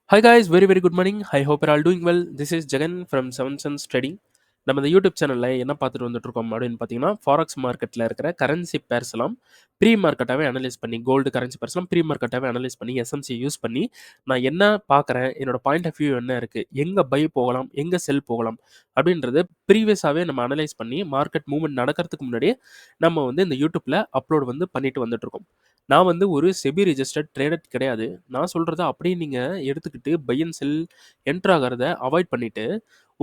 Hi guys, very good morning. I hope you're all doing well. This is Jagan from Seven Sons Trading. நம்ம இந்த YouTube சேனலில் என்ன பார்த்துட்டு வந்துட்டு இருக்கோம் அப்படின்னு பார்த்தீங்கன்னா ஃபாரெக்ஸ் மார்க்கெட்டில் இருக்கிற கரன்சி பேர்ஸ் எல்லாம் ப்ரீ மார்க்கெட்டாகவே அனலைஸ் பண்ணி கோல்டு கரன்சி பேர்ஸ் எல்லாம் ப்ரீ மார்க்கெட்டாகவே அனலைஸ் பண்ணி எஸ்எம்சி யூஸ் பண்ணி நான் என்ன பார்க்குறேன், என்னோட பாயிண்ட் ஆஃப் வியூ என்ன இருக்குது, எங்கே பை போகலாம், எங்கே செல் போகலாம் அப்படின்றது ப்ரீவியஸாகவே நம்ம அனலைஸ் பண்ணி மார்க்கெட் மூவ்மெண்ட் நடக்கிறதுக்கு முன்னாடியே நம்ம வந்து இந்த யூடியூப்பில் அப்லோட் வந்து பண்ணிட்டு வந்துட்டு இருக்கோம். நான் வந்து ஒரு செபி ரிஜிஸ்டர்ட் ட்ரேடர் கிடையாது. நான் சொல்கிறத அப்படியே நீங்கள் எடுத்துக்கிட்டு பை அண்ட் செல் என்ட்ரு ஆகிறத அவாய்ட் பண்ணிவிட்டு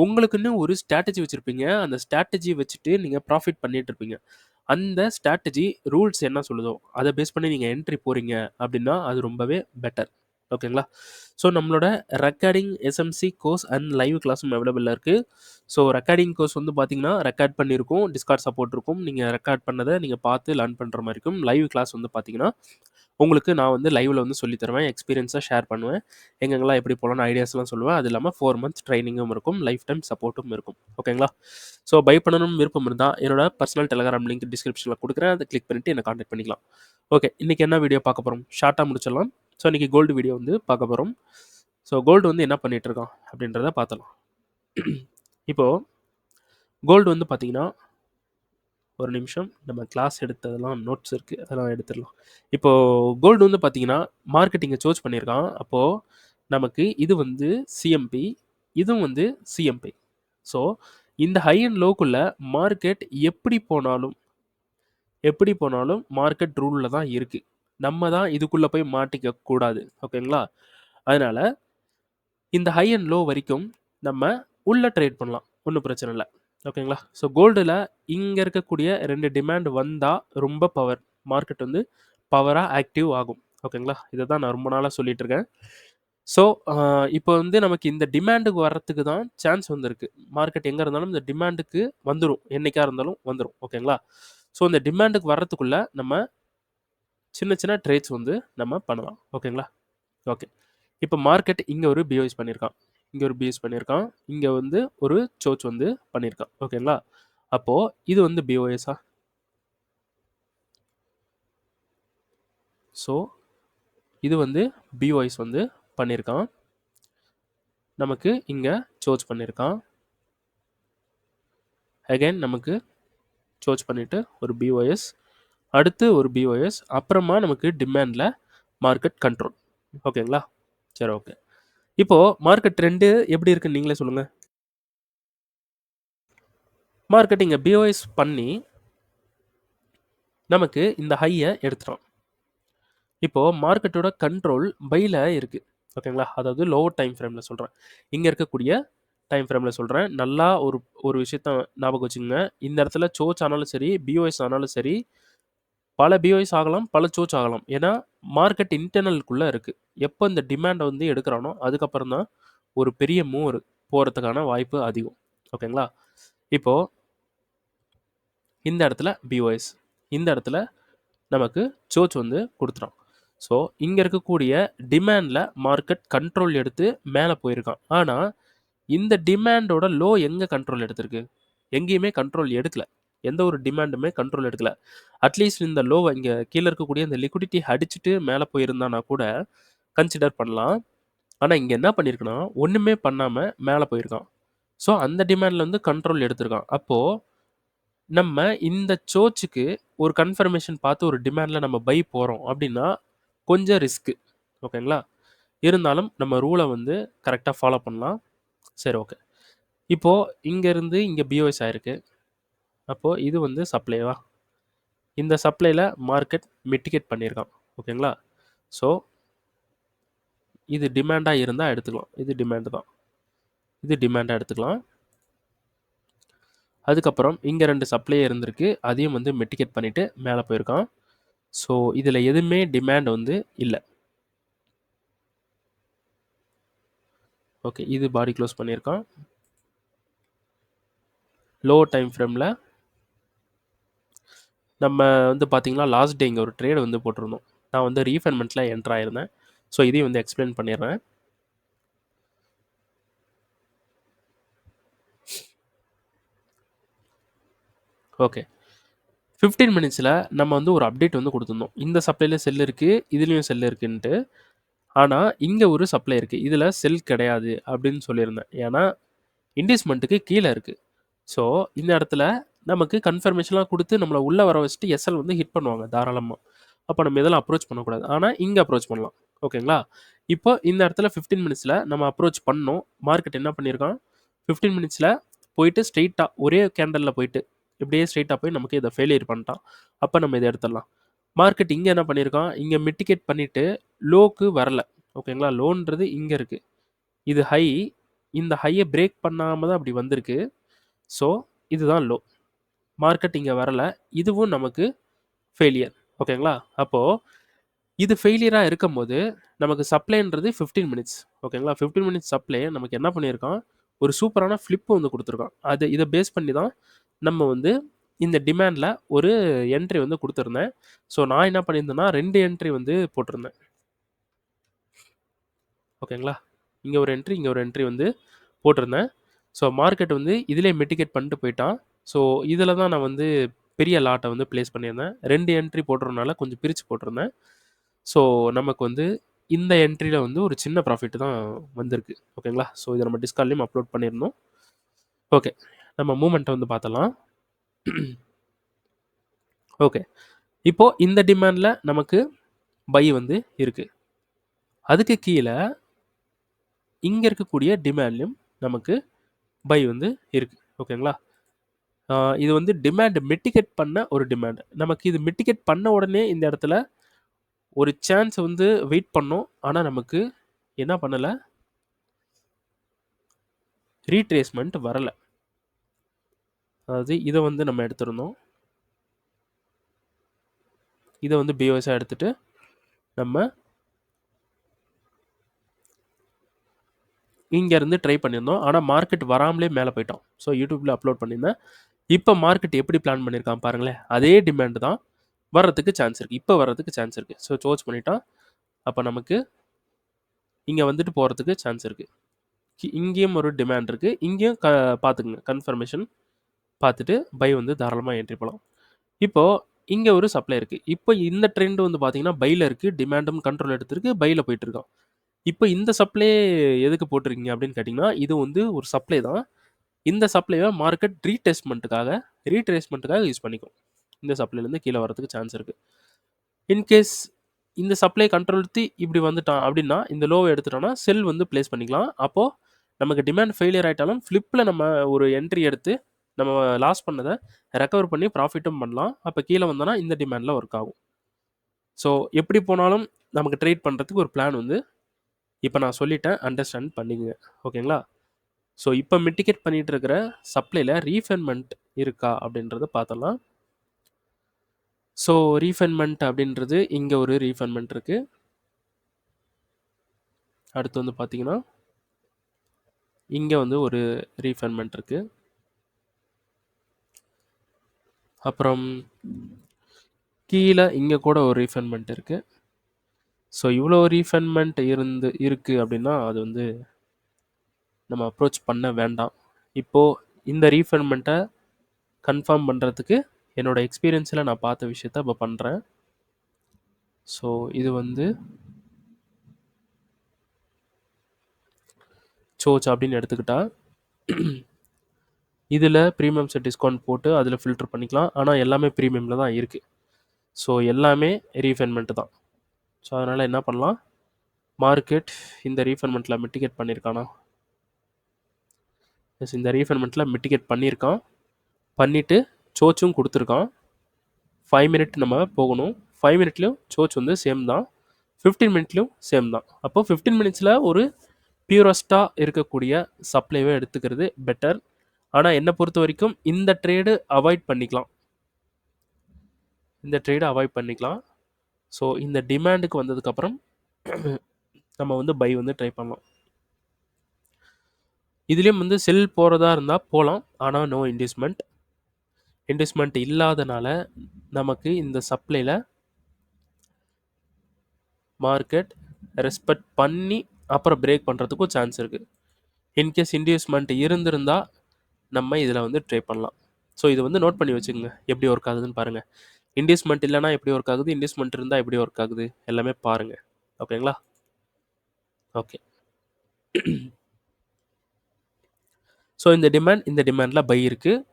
உங்களுக்குன்னு ஒரு ஸ்ட்ராட்டஜி வச்சுருப்பீங்க. அந்த ஸ்ட்ராட்டஜி வச்சுட்டு நீங்கள் ப்ராஃபிட் பண்ணிட்டு இருப்பீங்க. அந்த ஸ்ட்ராட்டஜி ரூல்ஸ் என்ன சொல்லுதோ அதை பேஸ் பண்ணி நீங்கள் என்ட்ரி போகிறீங்க அப்படின்னா அது ரொம்பவே பெட்டர். ஓகேங்களா? ஸோ நம்மளோட recording SMC course and live கிளாஸும் அவைலபிளாக இருக்குது. ஸோ ரெக்கார்டிங் கோர்ஸ் வந்து பார்த்தீங்கன்னா ரெக்கார்ட் பண்ணியிருக்கோம், டிஸ்கார்ட் சப்போர்ட் இருக்கும். நீங்கள் ரெக்கார்ட் பண்ணதை நீங்கள் பார்த்து லேர்ன் பண்ணுற மாதிரி இருக்கும். லைவ் கிளாஸ் வந்து பார்த்தீங்கன்னா உங்களுக்கு நான் வந்து லைவில் வந்து சொல்லி தருவேன், எக்ஸ்பீரியன்ஸாக ஷேர் பண்ணுவேன், எங்கெங்கெல்லாம் எப்படி போகலான்னு ஐடியாஸ்லாம் சொல்லுவேன். அது இல்லாமல் 4 மந்த்ஸ் ட்ரைனிங்கும் இருக்கும், லைஃப் டைம் சப்போர்ட்டும் இருக்கும். ஓகேங்களா? ஸோ பை பண்ணணும் விருப்பம் இருந்தால் என்னோட பர்சனல் டெலகிராம் லிங்க் டிஸ்கிரிப்ஷனில் கொடுக்குறேன். அதை கிளிக் பண்ணிவிட்டு என்னை கான்டாக்ட் பண்ணிக்கலாம். ஓகே, இன்றைக்கி என்ன வீடியோ பார்க்க போகிறோம், ஷார்ட்டாக முடிச்சிடலாம். ஸோ இன்றைக்கி கோல்டு வீடியோ வந்து பார்க்க போகிறோம். ஸோ கோல்டு வந்து என்ன பண்ணிகிட்ருக்கான் அப்படின்றத பார்த்தலாம். இப்போது கோல்டு வந்து பார்த்திங்கன்னா ஒரு நிமிஷம், நம்ம கிளாஸ் எடுத்ததெல்லாம் நோட்ஸ் இருக்குது, அதெல்லாம் எடுத்துடலாம். இப்போது கோல்டு வந்து பார்த்திங்கன்னா மார்க்கெட்டிங்கை சோர்ஸ் பண்ணியிருக்கான். அப்போது நமக்கு இது வந்து சிஎம்பி, இதுவும் வந்து சிஎம்பி. ஸோ இந்த ஹை அண்ட் லோக்குள்ளே மார்க்கெட் எப்படி போனாலும் மார்க்கெட் ரூலில் தான் இருக்குது. நம்ம தான் இதுக்குள்ளே போய் மாட்டிக்க கூடாது. ஓகேங்களா? அதனால் இந்த ஹை அண்ட் லோ வரைக்கும் நம்ம உள்ளே ட்ரேட் பண்ணலாம், ஒன்றும் பிரச்சனை இல்லை. ஓகேங்களா? ஸோ கோல்டில் இங்கே இருக்கக்கூடிய 2 டிமாண்ட் வந்தால் ரொம்ப பவர், மார்க்கெட் வந்து பவராக ஆக்டிவ் ஆகும். ஓகேங்களா? இதை தான் நான் ரொம்ப நாளாக சொல்லிகிட்டு இருக்கேன். ஸோ இப்போ வந்து நமக்கு இந்த டிமாண்டுக்கு வர்றதுக்கு தான் சான்ஸ் வந்துருக்கு. மார்க்கெட் எங்கே இருந்தாலும் இந்த டிமாண்டுக்கு வந்துடும், என்றைக்காக இருந்தாலும் வந்துடும். ஓகேங்களா? ஸோ இந்த டிமாண்டுக்கு வர்றதுக்குள்ளே நம்ம சின்ன ட்ரேட்ஸ் வந்து நம்ம பண்ணலாம். ஓகேங்களா? ஓகே, இப்போ மார்க்கெட் இங்கே ஒரு பிஓஎஸ் பண்ணியிருக்கான், இங்கே ஒரு பிஎஸ் பண்ணியிருக்கான், இங்கே வந்து ஒரு சோச் வந்து பண்ணியிருக்கான். ஓகேங்களா? அப்போது இது வந்து பிஓஎஸா? ஸோ இது வந்து பிஓஎஸ் வந்து பண்ணியிருக்கான், நமக்கு இங்கே சோச் பண்ணியிருக்கான், அகைன் நமக்கு சோச் பண்ணிவிட்டு ஒரு பிஓஎஸ், அடுத்து ஒரு பிஓஎஸ், அப்புறமா நமக்கு டிமாண்டில் மார்க்கெட் கண்ட்ரோல். ஓகேங்களா? சரி, ஓகே. இப்போது மார்க்கெட் ட்ரெண்டு எப்படி இருக்குன்னு நீங்களே சொல்லுங்கள். மார்க்கெட் இங்கே பிஓஎஸ் பண்ணி நமக்கு இந்த ஹையை எடுத்துட்டோம். இப்போது மார்க்கெட்டோட கண்ட்ரோல் பையில் இருக்குது. ஓகேங்களா? அதாவது லோவர் டைம் ஃப்ரேமில் சொல்கிறேன், இங்கே இருக்கக்கூடிய டைம் ஃப்ரேமில் சொல்கிறேன். நல்லா ஒரு விஷயத்த ஞாபகம் வச்சுக்கோங்க. இந்த இடத்துல சோச் ஆனாலும் சரி, பிஓஎஸ் ஆனாலும் சரி, பல பிஓஎஸ் ஆகலாம், பல சோச் ஆகலாம். ஏன்னா மார்க்கெட் இன்டர்னலுக்குள்ளே இருக்குது. எப்போ இந்த டிமாண்டை வந்து எடுக்கிறானோ அதுக்கப்புறம் தான் ஒரு பெரிய மூவ் போகிறதுக்கான வாய்ப்பு அதிகம். ஓகேங்களா? இப்போது இந்த இடத்துல பிஓஎஸ், இந்த இடத்துல நமக்கு சோச் வந்து கொடுத்துறான். ஸோ இங்கே இருக்கக்கூடிய டிமாண்டில் மார்க்கெட் கண்ட்ரோல் எடுத்து மேலே போயிருக்கான். ஆனால் இந்த டிமாண்டோட லோ எங்கே கண்ட்ரோல் எடுத்திருக்கு? எங்கேயுமே கண்ட்ரோல் எடுக்கலை. எந்த ஒரு டிமாண்டுமே கண்ட்ரோல் எடுக்கலை. அட்லீஸ்ட் இந்த லோவை இங்கே கீழே இருக்கக்கூடிய இந்த லிக்விடிட்டி அடிச்சுட்டு மேலே போயிருந்தானா கூட கன்சிடர் பண்ணலாம். ஆனால் இங்கே என்ன பண்ணியிருக்குன்னா ஒன்றுமே பண்ணாமல் மேலே போயிருக்கான். ஸோ அந்த டிமாண்டில் வந்து கண்ட்ரோல் எடுத்திருக்கான். அப்போது நம்ம இந்த சோச்சுக்கு ஒரு கன்ஃபர்மேஷன் பார்த்து ஒரு டிமாண்டில் நம்ம பை போகிறோம் அப்படின்னா கொஞ்சம் ரிஸ்க்கு. ஓகேங்களா? இருந்தாலும் நம்ம ரூலை வந்து கரெக்டாக ஃபாலோ பண்ணலாம். சரி, ஓகே. இப்போது இங்கேருந்து இங்கே பிஓஎஸ் ஆகிருக்கு. அப்போது இது வந்து சப்ளைவா? இந்த சப்ளையில் மார்க்கெட் மிட்டிகேட் பண்ணியிருக்கான். ஓகேங்களா? ஸோ இது டிமாண்டாக இருந்தால் எடுத்துக்கலாம், இது டிமாண்டு தான், இது டிமாண்டாக எடுத்துக்கலாம். அதுக்கப்புறம் இங்கே 2 சப்ளையே இருந்திருக்கு, அதையும் வந்து மிட்டிகேட் பண்ணிவிட்டு மேலே போயிருக்கான். ஸோ இதில் எதுவுமே டிமாண்ட் வந்து இல்லை. ஓகே, இது பாடி க்ளோஸ் பண்ணியிருக்கான். லோ டைம் ஃப்ரேமில் நம்ம வந்து பார்த்திங்கன்னா லாஸ்ட் டே இங்கே ஒரு ட்ரேடு வந்து போட்டிருந்தோம். நான் வந்து ரீஃபைன்மெண்ட்டில் என்ட்ரு ஆயிருந்தேன். ஸோ இதையும் வந்து எக்ஸ்பிளைன் பண்ணிடுறேன். ஓகே, 15 மினிட்ஸில் நம்ம வந்து ஒரு அப்டேட் வந்து கொடுத்துருந்தோம். இந்த சப்ளையில் செல் இருக்குது, இதுலேயும் செல் இருக்குன்ட்டு. ஆனா, இங்க ஒரு சப்ளை இருக்கு. இதுல செல் கிடையாது அப்படின்னு சொல்லியிருந்தேன். ஏன்னா, இன்டியூஸ்மென்ட்க்கு கீழ இருக்கு. ஸோ, இந்த இடத்துல நமக்கு கன்ஃபர்மேஷன்லாம் குடுத்து நம்மள உள்ள வர வச்சுட்டு எஸ்எல் வந்து ஹிட் பண்ணுவாங்க தாராளமா. அப்ப நம்ம இதெல்லாம் அப்ரோச் பண்ணக்கூடாது. ஆனா, இங்க அப்ரோச் பண்ணலாம். ஓகேங்களா? இப்போ இந்த இடத்துல 15 மினிட்ஸ்ல நம்ம அப்ரோச் பண்ணோம். மார்க்கெட் என்ன பண்ணியிருக்கான்? 15 மினிட்ஸ்ல போயிட்டு ஸ்ட்ரெய்ட்டா ஒரே கேண்டல்ல போயிட்டு, இப்படியே ஸ்ட்ரெய்ட்டா போய் நமக்கு இத ஃபெயிலியர் பண்ணிட்டான். அப்ப நம்ம இத எடுத்துடலாம். மார்க்கெட் இங்க என்ன பண்ணியிருக்கான்? இங்க மிட்டிகேட் பண்ணிட்டு லோக்கு வரல. ஓகேங்களா? லோன்றது இங்க இருக்கு. இது ஹை. இந்த ஹைய பிரேக் பண்ணாம தான் அப்படி வந்திருக்கு. ஸோ, இதுதான் லோ. மார்க்கெட் இங்க வரல. இதுவும் நமக்கு ஃபெயிலியர். ஓகேங்களா? அப்போ இது ஃபெயிலியரா இருக்கும்போது, நமக்கு சப்ளைன்றது 15 மினிட்ஸ். ஓகேங்களா? 15 மினிட்ஸ் சப்ளை நமக்கு என்ன பண்ணியிருக்கான்? ஒரு சூப்பரான ஃபிளிப் வந்து குடுத்துருக்கான். இத பேஸ் பண்ணி தான் நம்ம வந்து இந்த டிமாண்ட்ல ஒரு என்ட்ரி வந்து குடுத்திருந்தேன். ஸோ, நான் என்ன பண்ணியிருந்தேன்னா 2 என்ட்ரி வந்து போட்டிருந்தேன். ஓகேங்களா? இங்க ஒரு என்ட்ரி, இங்க ஒரு என்ட்ரி வந்து போட்டிருந்தேன். ஸோ, மார்க்கெட் வந்து இதிலேயே மிட்டிகேட் பண்ணிட்டு போயிட்டான். ஸோ, இதில தான் நான் வந்து பெரிய லாட்ட வந்து பிளேஸ் பண்ணியிருந்தேன். 2 என்ட்ரி போடுறதுனால கொஞ்சம் பிரிச்சு போட்டிருந்தேன். ஸோ, நமக்கு வந்து இந்த என்ட்ரில வந்து ஒரு சின்ன ப்ராஃபிட் தான் வந்திருக்கு. ஓகேங்களா? ஸோ, இத நம்ம டிஸ்கார்ட்லயும் அப்லோட் பண்ணியிருந்தோம். ஓகே. நம்ம மூவ்மெண்ட்ட வந்து பார்த்தரலாம். ஓகே. இப்போ இந்த டிமாண்ட்ல நமக்கு பை வந்து இருக்கு. அதுக்கு கீழ இங்க இருக்கக்கூடிய டிமாண்ட்லயும் நமக்கு பை வந்து இருக்கு. ஓகேங்களா? இது வந்து டிமாண்ட் மிட்டிகேட் பண்ண ஒரு டிமாண்ட். நமக்கு இது மிட்டிகேட் பண்ண உடனே இந்த இடத்துல ஒரு சான்ஸ் வந்து வெயிட் பண்ணோம். ஆனா நமக்கு என்ன பண்ணல? ரீட்ரேஸ்மென்ட் வரல. அதாவது இத வந்து நம்ம எடுத்திருந்தோம். இத வந்து பிஓஎஸ்ஸா எடுத்துட்டு நம்ம இங்க இருந்து ட்ரை பண்ணியிருந்தோம். ஆனா மார்க்கெட் வராமலே மேல போயிட்டோம். ஸோ யூடியூப்ல அப்லோட் பண்ணியிருந்தேன். இப்ப மார்க்கெட் எப்படி பிளான் பண்ணியிருக்கான் பாருங்களேன். அதே டிமாண்ட் தான் வர்றதுக்கு சான்ஸ் இருக்கு. இப்ப வர்றதுக்கு சான்ஸ் இருக்கு. ஸோ சோர்ஸ் பண்ணிட்டான். அப்ப நமக்கு இங்க வந்துட்டு போறதுக்கு சான்ஸ் இருக்கு. இங்கேயும் ஒரு டிமாண்ட் இருக்கு. இங்கேயும் பார்த்துக்கங்க. கன்ஃபர்மேஷன் பார்த்துட்டு பை வந்து தாராளமா என்ட்ரி போலாம். இப்போ இங்க ஒரு சப்ளை இருக்கு. இப்போ இந்த ட்ரெண்ட் வந்து பார்த்தீங்கன்னா, பைல இருக்கு. டிமாண்டும் கண்ட்ரோல் எடுத்திருக்கு. பைல போயிட்டு இருக்கான். இப்போ இந்த சப்ளை எதுக்கு போட்டிருக்கீங்க அப்படின்னு கேட்டீங்கன்னா, இது வந்து ஒரு சப்ளை தான். இந்த சப்ளைய மார்க்கெட் ரீட்ரேஸ்மென்ட்க்காக யூஸ் பண்ணிக்கும். இந்த சப்ளைலேருந்து கீழ வரதுக்கு சான்ஸ் இருக்கு. இன்கேஸ் இந்த சப்ளை கண்ட்ரோல் எடுத்து இப்படி வந்துட்டான் அப்படின்னா, இந்த லோவ எடுத்துட்டோம்னா, செல் வந்து பிளேஸ் பண்ணிக்கலாம். அப்போ நமக்கு டிமாண்ட் ஃபெயிலியர் ஆயிட்டாலும், ஃபிளிப்ல நம்ம ஒரு என்ட்ரி எடுத்து, நம்ம லாஸ் பண்ணத ரெக்கவர் பண்ணி ப்ராஃபிட்டும் பண்ணலாம். அப்ப கீழ வந்தோம்னா, இந்த டிமாண்ட்ல ஒர்க் ஆகும். ஸோ, எப்படி போனாலும் நமக்கு ட்ரேட் பண்றதுக்கு ஒரு பிளான் வந்து இப்ப நான் சொல்லிட்டேன். அண்டர்ஸ்டாண்ட் பண்ணிக்கங்க. ஓகேங்களா? ஸோ, இப்ப மிட்டிகேட் பண்ணிட்டு இருக்கிற சப்ளைல ரீஃபைன்மென்ட் இருக்கா அப்படின்றத பார்த்தரலாம். ஸோ, ரீஃபைன்மென்ட் அப்படின்றது இங்க ஒரு ரீஃபைன்மென்ட் இருக்கு. அடுத்து வந்து பார்த்தீங்கன்னா, இங்க வந்து ஒரு ரீஃபைன்மென்ட் இருக்கு. அப்புறம் கீழ இங்க கூட ஒரு ரீஃபைன்மென்ட் இருக்கு. ஸோ, இவ்வளோ ரீஃபைன்மென்ட் இருக்கு அப்படின்னா, அது வந்து நம்ம அப்ரோச் பண்ண வேண்டாம். இப்போ இந்த ரீஃபைன்மென்ட்ட கன்ஃபார்ம் பண்றதுக்கு என்னோட எக்ஸ்பீரியன்ஸ்ல நான் பார்த்த விஷயத்த இப்ப பண்றேன். ஸோ, இது வந்து சோச் அப்படின்னு எடுத்துக்கிட்டா, இதுல பிரீமியம் செட் டிஸ்கவுண்ட் போட்டு அதுல ஃபில்டர் பண்ணிக்கலாம். ஆனா எல்லாமே பிரீமியம்ல தான் இருக்கு. ஸோ, எல்லாமே ரீஃபைன்மென்ட் தான். ஸோ, அதனால என்ன பண்ணலாம்? மார்க்கெட் இந்த ரீஃபைன்மென்ட்ல மிட்டிகேட் பண்ணியிருக்கானா? எஸ், இந்த ரீஃபைன்மென்ட்ல மிட்டிகேட் பண்ணியிருக்கான். பண்ணிட்டு சோச்சும் குடுத்துருக்கான். 5 மினிட் நம்ம போகணும். 5 மினிட்லயும் சோச் வந்து சேம் தான். 15 மினிட்லயும் சேம் தான். அப்போ 15 மினிட்ஸ்ல ஒரு பியூரஸ்ட்டா இருக்கக்கூடிய சப்ளைவ எடுத்துக்கிறது பெட்டர். ஆனா என்ன பொறுத்தவரைக்கும் இந்த ட்ரேடு அவாய்ட் பண்ணிக்கலாம். இந்த ட்ரேட அவாய்ட் பண்ணிக்கலாம். ஸோ, இந்த டிமாண்டுக்கு வந்ததுக்கப்புறம் நம்ம வந்து பை வந்து ட்ரை பண்ணலாம். இதுலயும் வந்து செல் போறதா இருந்தா போலாம். ஆனா நோ இன்டியூஸ்மென்ட். இன்டியூஸ்மென்ட் இல்லாதனால நமக்கு இந்த சப்ளைல மார்க்கெட் ரெஸ்பெக்ட் பண்ணி அப்புறம் பிரேக் பண்றதுக்கும் சான்ஸ் இருக்கு. இன்கேஸ் இன்டியூஸ்மென்ட் இருந்திருந்தா நம்ம இதுல வந்து ட்ரை பண்ணலாம். ஸோ, இது வந்து நோட் பண்ணி வச்சுக்கங்க. எப்படி ஒர்க் ஆகுதுன்னு பாருங்க. இன்டியூஸ்மென்ட் இல்லன்னா எப்படி ஒர்க் ஆகுது? இன்டியூஸ்மென்ட் இருந்தா எப்படி ஒர்க் ஆகுது? எல்லாமே பாருங்க. ஓகேங்களா? ஓகே. ஸோ இந்த டிமாண்டில் பை இருக்குது.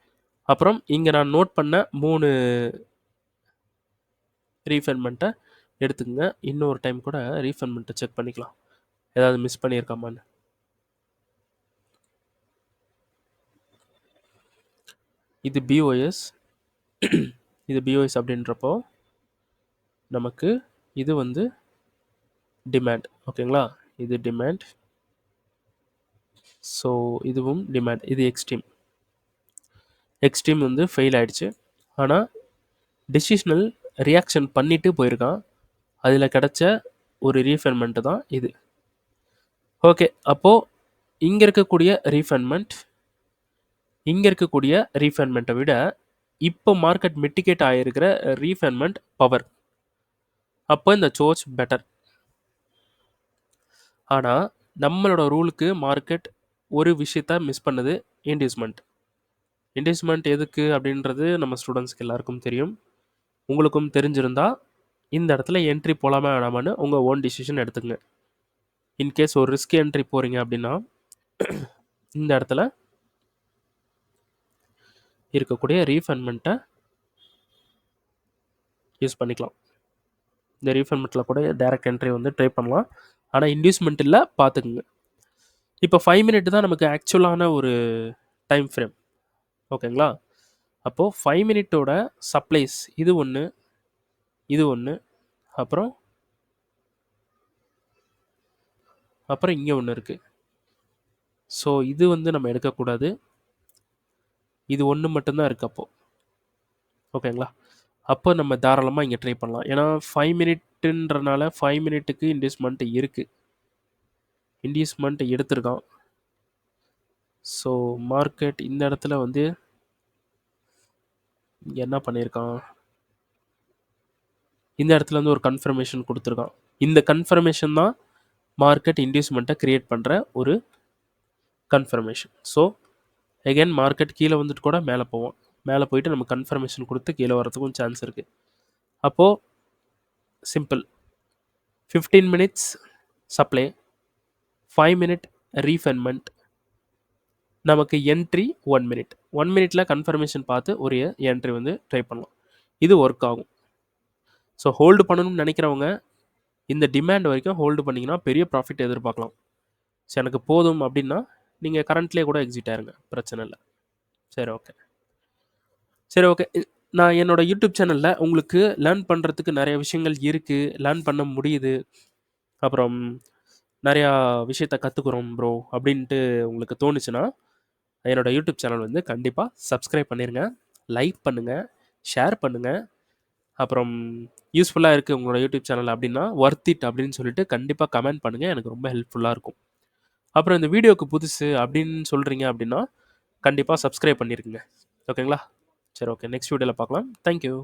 அப்புறம் இங்கே நான் நோட் பண்ண 3 ரீஃபைன்மெண்ட்டை எடுத்துக்கங்க. இன்னொரு டைம் கூட ரீஃபைன்மெண்ட்டை செக் பண்ணிக்கலாம், ஏதாவது மிஸ் பண்ணியிருக்காமான்னு. இது பிஓஎஸ், இது பிஓஎஸ் அப்படின்றப்போ நமக்கு இது வந்து டிமாண்ட். ஓகேங்களா, இது டிமாண்ட். ஸோ இதுவும் டிமாண்ட். இது எக்ஸ்ட்ரீம் வந்து ஃபெயில் ஆயிடுச்சு. ஆனால் டெசிஷனல் ரியாக்ஷன் பண்ணிட்டு போயிருக்கான். அதில் கிடைச்ச ஒரு ரீஃபைன்மெண்ட்டு தான் இது. ஓகே, அப்போது இங்கே இருக்கக்கூடிய ரீஃபைன்மெண்ட்டை விட இப்போ மார்க்கெட் மிட்டிகேட் ஆகிருக்கிற ரீஃபைன்மெண்ட் பவர், அப்போ இந்த சோர்ஸ் பெட்டர். ஆனால் நம்மளோட ரூலுக்கு மார்க்கெட் ஒரு விஷயத்த மிஸ் பண்ணுது, இன்டியூஸ்மெண்ட் எதுக்கு அப்படின்றது நம்ம ஸ்டூடெண்ட்ஸ்க்கு எல்லாருக்கும் தெரியும். உங்களுக்கும் தெரிஞ்சிருந்தா இந்த இடத்துல என்ட்ரி போகலாமா வேணாமான்னு உங்கள் ஓன் டிசிஷன் எடுத்துக்கங்க. இன்கேஸ் ஒரு ரிஸ்க் என்ட்ரி போகிறீங்க அப்படின்னா இந்த இடத்துல இருக்கக்கூடிய ரீஃபைன்மெண்ட்டை யூஸ் பண்ணிக்கலாம். இந்த ரீஃபைன்மெண்ட்டில் கூட டைரக்ட் என்ட்ரி வந்து ட்ரை பண்ணலாம். ஆனால் இன்டியூஸ்மெண்ட் இல்லை, பார்த்துக்குங்க. இப்போ 5 மினிட் தான் நமக்கு ஆக்சுவலான ஒரு டைம் ஃப்ரேம். ஓகேங்களா, அப்போது 5 மினிட்டோட சப்ளைஸ் இது ஒன்று, இது ஒன்று, அப்புறம் இங்கே ஒன்று இருக்குது. ஸோ இது வந்து நம்ம எடுக்கக்கூடாது, இது ஒன்று மட்டும்தான் இருக்குது அப்போது. ஓகேங்களா, அப்போ நம்ம தாராளமாக இங்கே ட்ரை பண்ணலாம். ஏன்னா 5 மினிட்டுன்றனால 5 மினிட்டுக்கு இன்டியூஸ்மெண்ட் இருக்குது, இன்டியூஸ்மெண்ட் எடுத்திருக்கான். ஸோ மார்க்கெட் இந்த இடத்துல வந்து இங்கே என்ன பண்ணியிருக்கான், இந்த இடத்துல வந்து ஒரு கன்ஃபர்மேஷன் கொடுத்துருக்கான். இந்த கன்ஃபர்மேஷன் தான் மார்க்கெட் இன்டியூஸ்மெண்ட்டை க்ரியேட் பண்ணுற ஒரு கன்ஃபர்மேஷன். ஸோ எகைன் மார்க்கெட் கீழே வந்துட்டு கூட மேலே போவோம், மேலே போயிட்டு நம்ம கன்ஃபர்மேஷன் கொடுத்து கீழே வரதுக்கும் சான்ஸ் இருக்குது. அப்போது simple, 15 minutes supply, 5 minute refinement, நமக்கு என்ட்ரி 1 மினிட். 1 மினிட்ல கன்ஃபர்மேஷன் பார்த்து ஒரு என்ட்ரி வந்து ட்ரை பண்ணலாம். இது ஒர்க் ஆகும். ஸோ ஹோல்டு பண்ணணும்னு நினைக்கிறவங்க இந்த டிமாண்ட் வரைக்கும் ஹோல்டு பண்ணிங்கன்னா பெரிய ப்ராஃபிட் எதிர்பார்க்கலாம். ஸோ எனக்கு போதும் அப்படின்னா நீங்கள் கரண்ட்லேயே கூட எக்ஸிட் ஆயிருங்க, பிரச்சனை இல்லை. சரி ஓகே. நான் என்னோட யூடியூப் சேனலில் உங்களுக்கு லேர்ன் பண்ணுறதுக்கு நிறைய விஷயங்கள் இருக்குது, லேர்ன் பண்ண முடியுது, அப்புறம் நிறையா விஷயத்த கற்றுக்குறோம் ப்ரோ அப்படின்ட்டு உங்களுக்கு தோணுச்சுன்னா என்னோடய யூடியூப் சேனல் வந்து கண்டிப்பாக சப்ஸ்கிரைப் பண்ணிடுங்க, லைக் பண்ணுங்கள், ஷேர் பண்ணுங்கள். அப்புறம் யூஸ்ஃபுல்லாக இருக்குது உங்களோட யூடியூப் சேனல் அப்படின்னா ஒர்த் இட் அப்படின்னு சொல்லிட்டு கண்டிப்பாக கமெண்ட் பண்ணுங்கள், எனக்கு ரொம்ப ஹெல்ப்ஃபுல்லாக இருக்கும். அப்புறம் இந்த வீடியோவுக்கு புதுசு அப்படின்னு சொல்கிறீங்க அப்படின்னா கண்டிப்பாக சப்ஸ்கிரைப் பண்ணியிருக்குங்க. ஓகேங்களா, சரி ஓகே, நெக்ஸ்ட் வீடியோவில் பார்க்கலாம். தேங்க்யூ.